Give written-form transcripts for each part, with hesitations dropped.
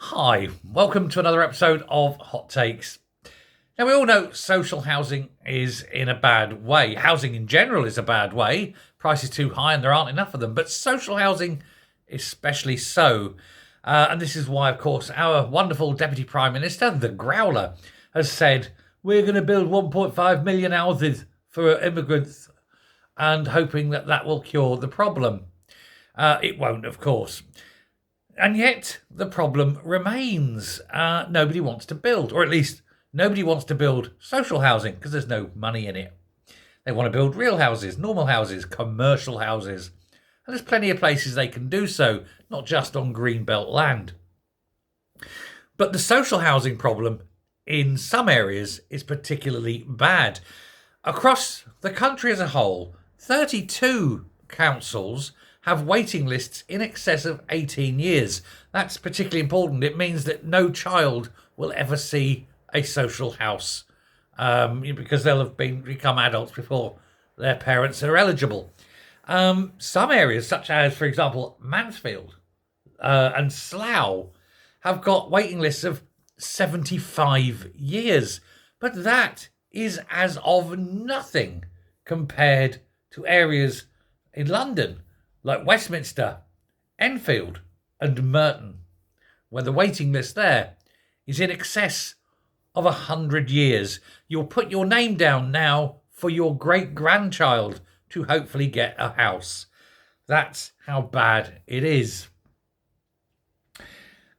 Hi, welcome to another episode of Hot Takes. Now, we all know social housing is in a bad way. Housing in general is a bad way. Price is too high and there aren't enough of them, but social housing especially so. And this is why, of course, our wonderful Deputy Prime Minister, the Growler, has said, we're going to build 1.5 million houses for immigrants and hoping that that will cure the problem. It won't, of course. And yet, the problem remains. Nobody wants to build, or at least nobody wants to build social housing because there's no money in it. They want to build real houses, normal houses, commercial houses. And there's plenty of places they can do so, not just on greenbelt land. But the social housing problem in some areas is particularly bad. Across the country as a whole, 32 councils have waiting lists in excess of 18 years. That's particularly important. It means that no child will ever see a social house because they'll have become adults before their parents are eligible. Some areas, such as, for example, Mansfield and Slough, have got waiting lists of 75 years. But that is as of nothing compared to areas in London like Westminster, Enfield and Merton, where the waiting list there is in excess of 100 years. You'll put your name down now for your great-grandchild to hopefully get a house. That's how bad it is.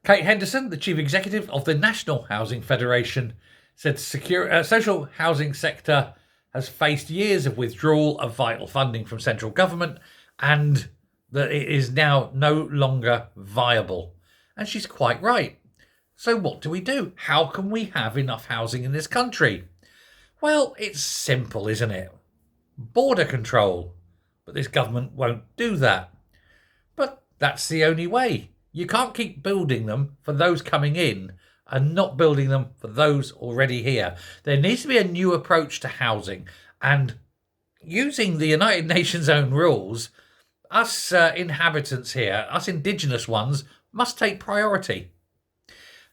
Kate Henderson, the Chief Executive of the National Housing Federation, said the social housing sector has faced years of withdrawal of vital funding from central government and that it is now no longer viable. And she's quite right. So what do we do? How can we have enough housing in this country? Well, it's simple, isn't it? Border control. But this government won't do that. But that's the only way. You can't keep building them for those coming in and not building them for those already here. There needs to be a new approach to housing, and using the United Nations own rules, us inhabitants here, us indigenous ones, must take priority.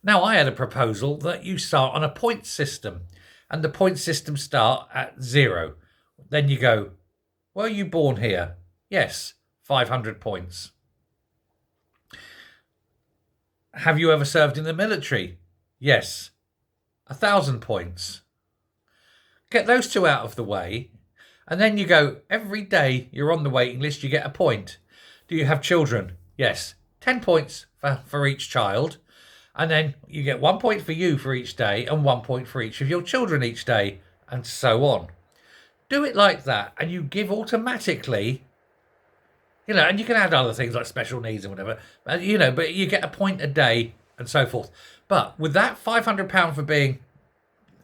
Now, I had a proposal that you start on a point system, and the point system start at 0. Then you go, were you born here? Yes, 500 points. Have you ever served in the military? Yes, 1,000 points. Get those two out of the way, and then you go, every day you're on the waiting list, you get a point. Do you have children? Yes, 10 points for each child. And then you get 1 point for you for each day and 1 point for each of your children each day, and so on. Do it like that, and you give automatically, and you can add other things like special needs and whatever, but you get a point a day and so forth. But with that £500 for being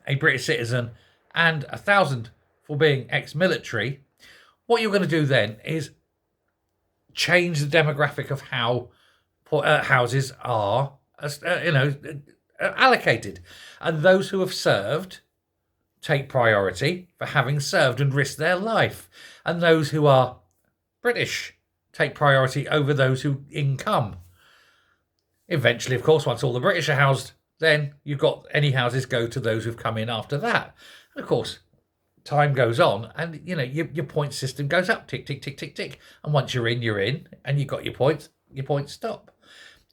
a British citizen and 1,000 for being ex-military, what you're going to do then is change the demographic of how houses are, allocated, and those who have served take priority for having served and risked their life, and those who are British take priority over those who income. Eventually, of course, once all the British are housed, then you've got any houses go to those who've come in after that. And of course, time goes on, and your point system goes up, tick, tick, tick, tick, tick. And once you're in, and you've got your points stop.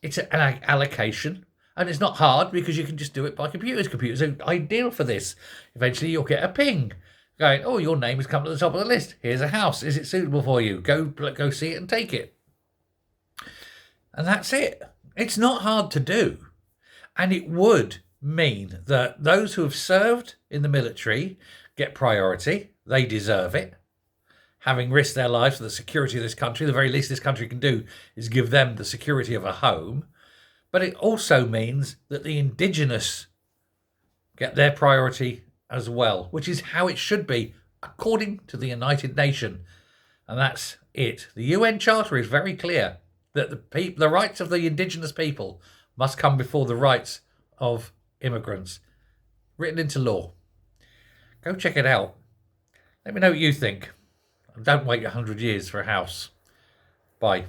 It's an allocation, and it's not hard because you can just do it by computers. Computers are ideal for this. Eventually, you'll get a ping going, oh, your name has come to the top of the list. Here's a house. Is it suitable for you? Go see it and take it. And that's it. It's not hard to do. And it would mean that those who have served in the military get priority. They deserve it. Having risked their lives for the security of this country, the very least this country can do is give them the security of a home. But it also means that the indigenous get their priority as well, which is how it should be, according to the United Nations. And that's it. The UN Charter is very clear that the rights of the indigenous people must come before the rights of immigrants, written into law. Go check it out. Let me know what you think. Don't wait 100 years for a house. Bye.